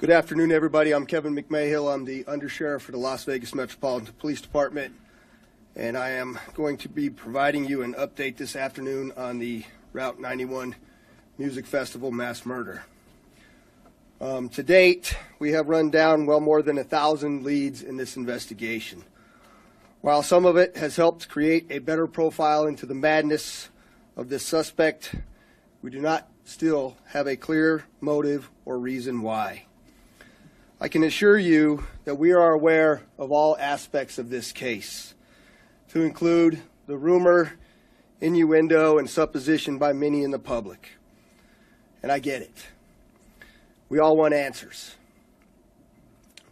Good afternoon, everybody. I'm Kevin McMahill. I'm the Undersheriff for the Las Vegas Metropolitan Police Department, and I am going to be providing you an update this afternoon on the Route 91 Music Festival mass murder. To date, we have run down well more than 1,000 leads in this investigation. While some of it has helped create a better profile into the madness of this suspect, we do not still have a clear motive or reason why. I can assure you that we are aware of all aspects of this case, to include the rumor, innuendo, and supposition by many in the public. And I get it. We all want answers.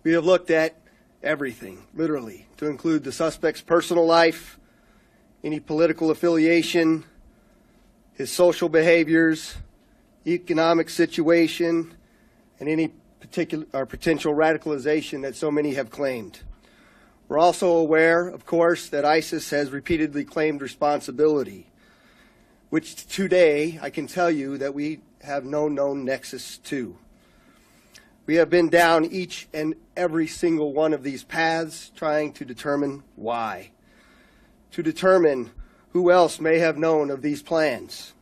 We have looked at everything, literally, to include the suspect's personal life, any political affiliation, his social behaviors, economic situation, and any potential radicalization that so many have claimed. We're also aware, of course, that ISIS has repeatedly claimed responsibility, which today I can tell you that we have no known nexus to. We have been down each and every single one of these paths trying to determine why, to determine who else may have known of these plans.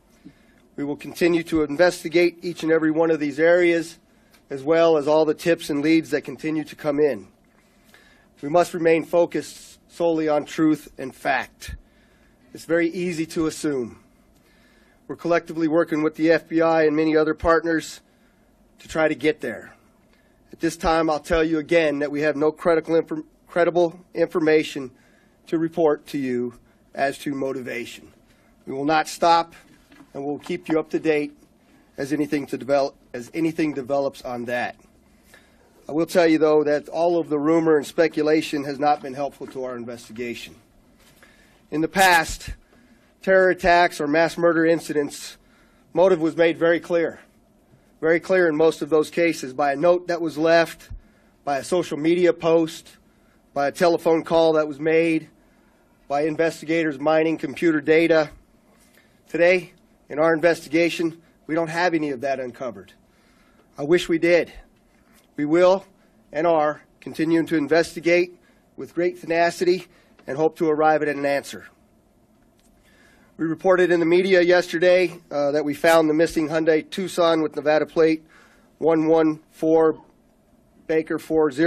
We will continue to investigate each and every one of these areas, as well as all the tips and leads that continue to come in. We must remain focused solely on truth and fact. It's very easy to assume. We're collectively working with the FBI and many other partners to try to get there. At this time, I'll tell you again that we have no credible information to report to you as to motivation. We will not stop, and we'll keep you up to date as anything develops on that. I will tell you, though, that all of the rumor and speculation has not been helpful to our investigation. In the past, terror attacks or mass murder incidents, motive was made very clear in most of those cases, by a note that was left, by a social media post, by a telephone call that was made, by investigators mining computer data. Today, in our investigation, we don't have any of that uncovered. I wish we did. We will and are continuing to investigate with great tenacity and hope to arrive at an answer. We reported in the media yesterday that we found the missing Hyundai Tucson with Nevada plate 114 Baker 40.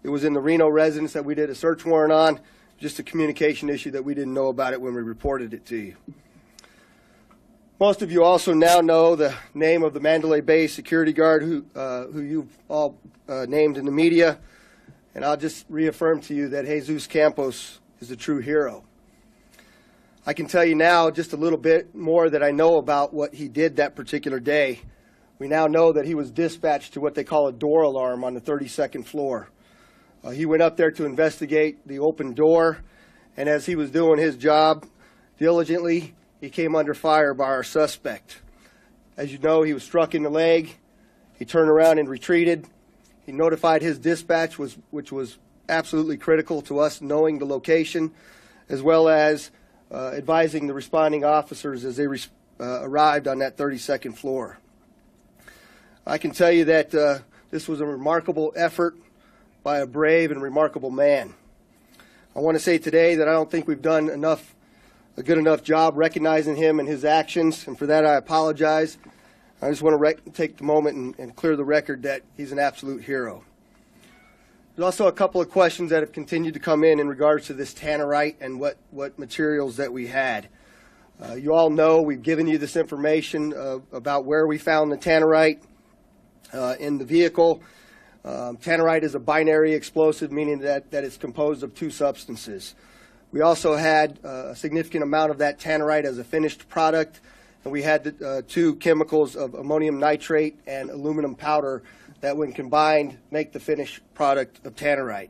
It was in the Reno residence that we did a search warrant on. Just a communication issue that we didn't know about it when we reported it to you. Most of you also now know the name of the Mandalay Bay security guard who you've all named in the media, and I'll just reaffirm to you that Jesus Campos is a true hero. I can tell you now just a little bit more that I know about what he did that particular day. We now know that he was dispatched to what they call a door alarm on the 32nd floor. He went up there to investigate the open door, and as he was doing his job diligently, he came under fire by our suspect. As you know, he was struck in the leg. He turned around and retreated. He notified his dispatch, which was absolutely critical to us knowing the location, as well as advising the responding officers as they arrived on that 32nd floor. I can tell you that this was a remarkable effort by a brave and remarkable man. I want to say today that I don't think we've done a good enough job recognizing him and his actions, and for that I apologize. I just want to take the moment and clear the record that he's an absolute hero. There's also a couple of questions that have continued to come in regards to this tannerite and what materials that we had. You all know we've given you this information about where we found the tannerite in the vehicle. Tannerite is a binary explosive, meaning that it's composed of two substances. We also had a significant amount of that tannerite as a finished product, and we had the two chemicals of ammonium nitrate and aluminum powder that, when combined, make the finished product of tannerite.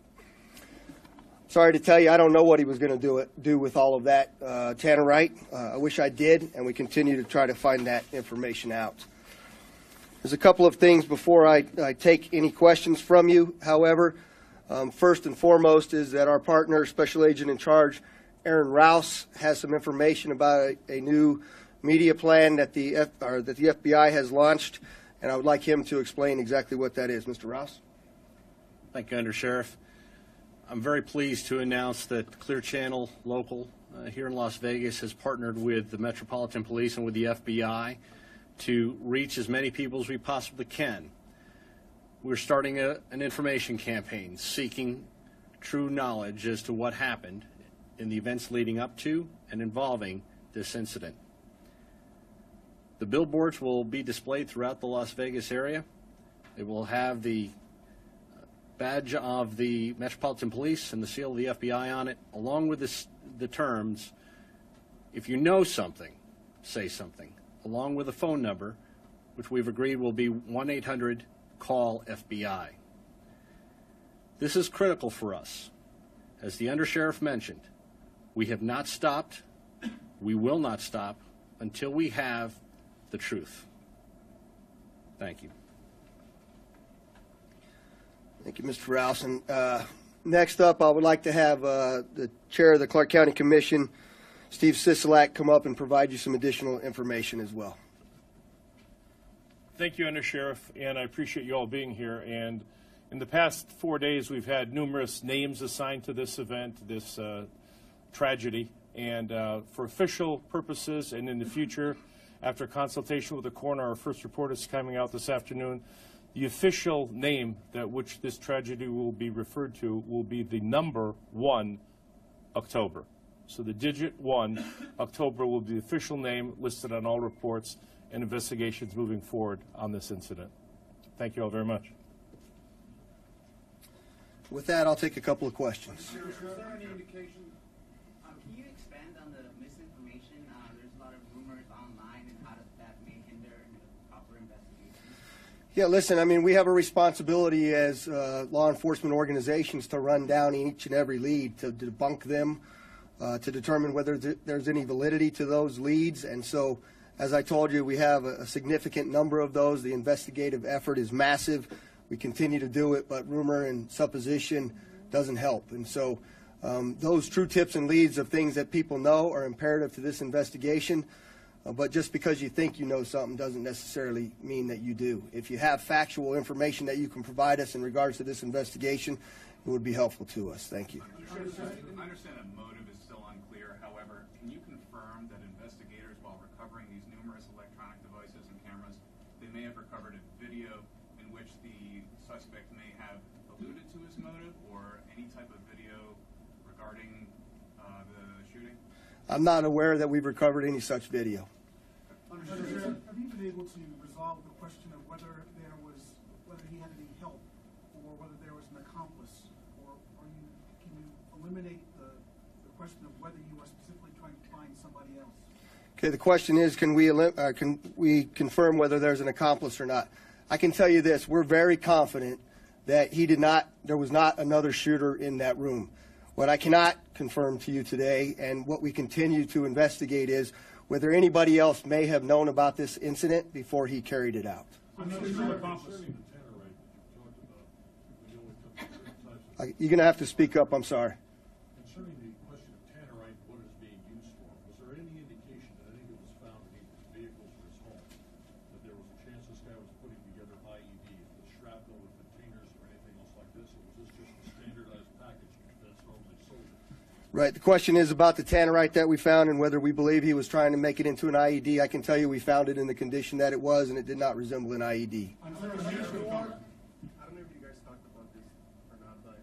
Sorry to tell you, I don't know what he was going to do with all of that tannerite. I wish I did, and we continue to try to find that information out. There's a couple of things before I take any questions from you, however. First and foremost is that our partner, Special Agent in Charge, Aaron Rouse, has some information about a new media plan that the FBI has launched and I would like him to explain exactly what that is. Mr. Rouse? Thank you, Undersheriff. I'm very pleased to announce that Clear Channel Local here in Las Vegas has partnered with the Metropolitan Police and with the FBI to reach as many people as we possibly can. We're starting an information campaign seeking true knowledge as to what happened in the events leading up to and involving this incident. The billboards will be displayed throughout the Las Vegas area. It will have the badge of the Metropolitan Police and the seal of the FBI on it, along with the terms, if you know something, say something, along with a phone number, which we've agreed will be 1-800-CALL-FBI. This is critical for us. As the Undersheriff mentioned, we have not stopped, we will not stop until we have the truth. Thank you. Thank you, Mr. Rouse. And next up, I would like to have the chair of the Clark County Commission, Steve Sisolak, come up and provide you some additional information as well. Thank you, Undersheriff, and I appreciate you all being here. And in the past 4 days, we've had numerous names assigned to this event, this tragedy. And for official purposes and in the future, after consultation with the coroner, our first report is coming out this afternoon. The official name that which this tragedy will be referred to will be the number 1 October. So the digit 1 October will be the official name listed on all reports and investigations moving forward on this incident. Thank you all very much. With that, I'll take a couple of questions. Is there any indication? Can you expand on the misinformation? There's a lot of rumors online, and how does that may hinder the proper investigation? Yeah, listen, I mean, we have a responsibility as law enforcement organizations to run down each and every lead, to debunk them, to determine whether there's any validity to those leads. And so, as I told you, we have a significant number of those. The investigative effort is massive. We continue to do it, but rumor and supposition doesn't help. And so those true tips and leads of things that people know are imperative to this investigation. But just because you think you know something doesn't necessarily mean that you do. If you have factual information that you can provide us in regards to this investigation, it would be helpful to us. Thank you. I understand that motive is still unclear. However, can you confirm that investigators, while recovering these numerous electronic devices and cameras, they may have recovered a video in which the suspect may have alluded to his motive, or any type of video regarding the shooting? I'm not aware that we've recovered any such video. Have you been able to resolve the question of whether he had any help, or whether there was an accomplice, or can you eliminate the question of whether you are specifically trying to find somebody else? Okay, the question is, can we confirm whether there's an accomplice or not? I can tell you this: we're very confident that there was not another shooter in that room. What I cannot confirm to you today, and what we continue to investigate, is whether anybody else may have known about this incident before he carried it out. You're going to have to speak up. I'm sorry. Concerning the question of tannerite, what it's being used for, was there any indication that anything was found in his vehicles or his home, that there was a chance this guy was putting together IED, with shrapnel, with containers, or anything else like this, or was this just a standardized package that's normally sold? Right. The question is about the tannerite that we found and whether we believe he was trying to make it into an IED. I can tell you we found it in the condition that it was, and it did not resemble an IED. I don't know if you guys talked about this or not, but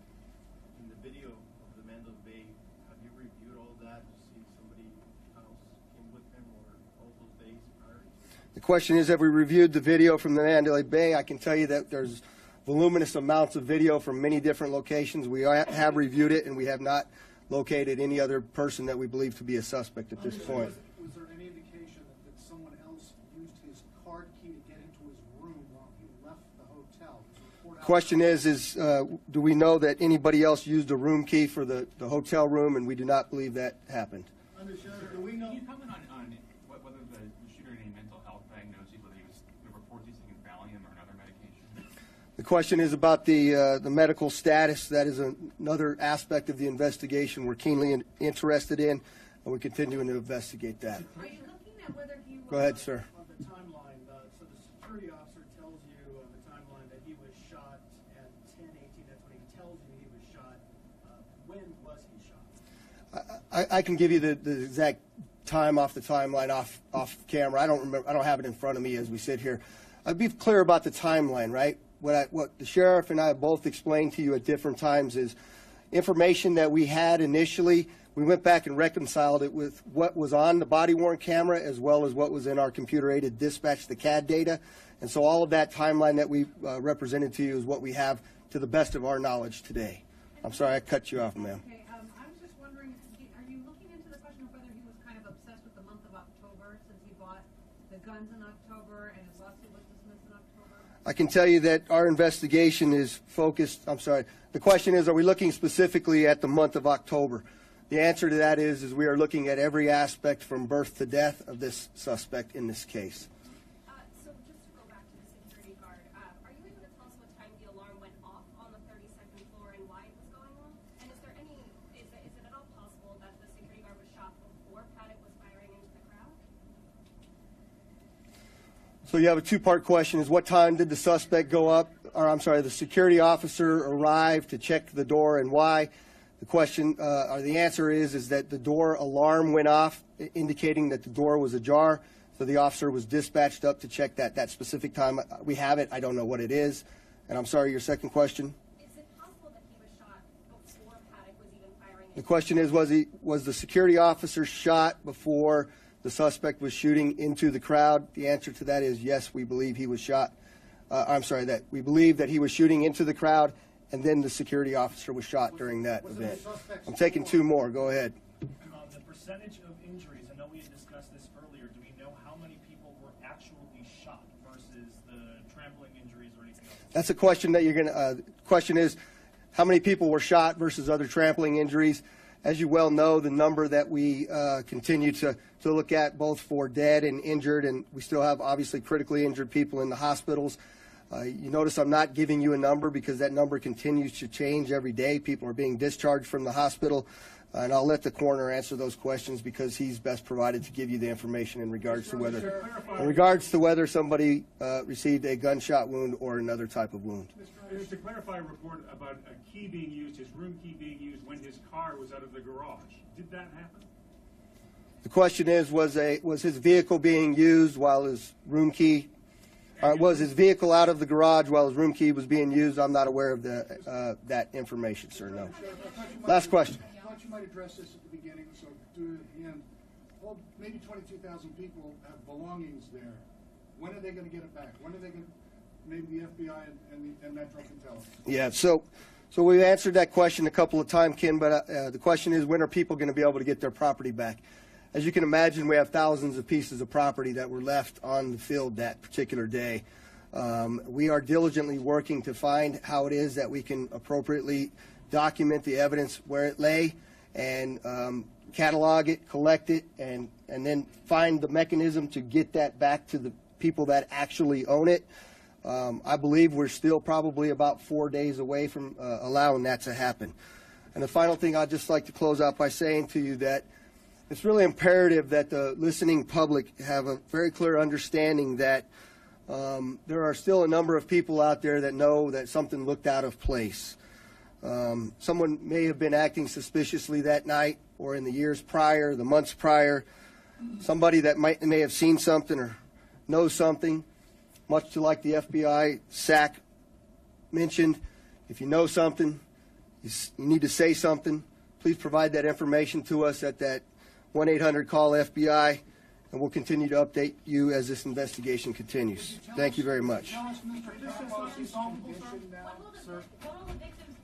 in the video of the Mandalay Bay, have you reviewed all that to see if somebody else came with him, or all those days prior? The question is, have we reviewed the video from the Mandalay Bay? I can tell you that there's voluminous amounts of video from many different locations. We have reviewed it, and we have not located any other person that we believe to be a suspect at this point. Was there any indication that someone else used his card key to get into his room while he left the hotel? The question is do we know that anybody else used a room key for the hotel room, and we do not believe that happened. Do we know? Can you comment on whether the shooter had any mental health diagnosis, whether he was reported taking Valium or another medication? The question is about the medical status. That is another aspect of the investigation we're keenly interested in, and we're continuing to investigate that. Are you looking at whether he was... Go ahead, sir. On the timeline, so the security officer tells I can give you the exact time off the timeline off camera. I don't remember. I don't have it in front of me as we sit here. I'll be clear about the timeline, right? What the sheriff and I have both explained to you at different times is information that we had initially. We went back and reconciled it with what was on the body-worn camera as well as what was in our computer-aided dispatch, the CAD data. And so all of that timeline that we represented to you is what we have to the best of our knowledge today. I'm sorry I cut you off, ma'am. Okay, I was just wondering, are you looking into the question of whether he was kind of obsessed with the month of October since he bought the guns in October and his lawsuit was dismissed in October? I can tell you that our investigation is focused, I'm sorry, the question is, are we looking specifically at the month of October? The answer to that is we are looking at every aspect from birth to death of this suspect in this case. So just to go back to the security guard, are you able to tell us what time the alarm went off on the 32nd floor and why it was going off? And is it at all possible that the security guard was shot before Paddock was firing into the crowd? So you have a two-part question, is what time did the suspect go up, or I'm sorry, the security officer arrive to check the door and why? The question, or the answer is that the door alarm went off, indicating that the door was ajar. So the officer was dispatched up to check that specific time. We have it. I don't know what it is. And I'm sorry, your second question? Is it possible that he was shot before Paddock was even firing? The question is, was the security officer shot before the suspect was shooting into the crowd? The answer to that is yes, we believe he was shot. That we believe that he was shooting into the crowd, and then the security officer was shot during that event. I'm taking two more. Go ahead. The percentage of injuries, I know we had discussed this earlier. Do we know how many people were actually shot versus the trampling injuries or anything else? That's a question that you're going to, question is how many people were shot versus other trampling injuries. As you well know, the number that we continue to look at both for dead and injured, and we still have obviously critically injured people in the hospitals. You notice I'm not giving you a number because that number continues to change every day. People are being discharged from the hospital, and I'll let the coroner answer those questions because he's best provided to give you the information in regards to whether somebody received a gunshot wound or another type of wound. Just to clarify a report about a key being used, his room key being used when his car was out of the garage. Did that happen? The question is, was his vehicle being used while his room key? Was his vehicle out of the garage while his room key was being used? I'm not aware of that information, sir. No. Last question. I thought you might address this at the beginning, so do it at the end. Well, maybe 22,000 people have belongings there. When are they going to get it back? When are they going to? Maybe the FBI and Metro can tell us. Yeah. So we've answered that question a couple of times, Ken. But the question is, when are people going to be able to get their property back? As you can imagine, we have thousands of pieces of property that were left on the field that particular day. We are diligently working to find how it is that we can appropriately document the evidence where it lay and catalog it, collect it, and then find the mechanism to get that back to the people that actually own it. I believe we're still probably about 4 days away from allowing that to happen. And the final thing I'd just like to close out by saying to you that it's really imperative that the listening public have a very clear understanding that there are still a number of people out there that know that something looked out of place. Someone may have been acting suspiciously that night or in the years prior, the months prior. Somebody that may have seen something or knows something, much to like the FBI SAC mentioned. If you know something, you need to say something. Please provide that information to us at that 1-800-CALL-FBI, and we'll continue to update you as this investigation continues. Thank you very much. What will the victims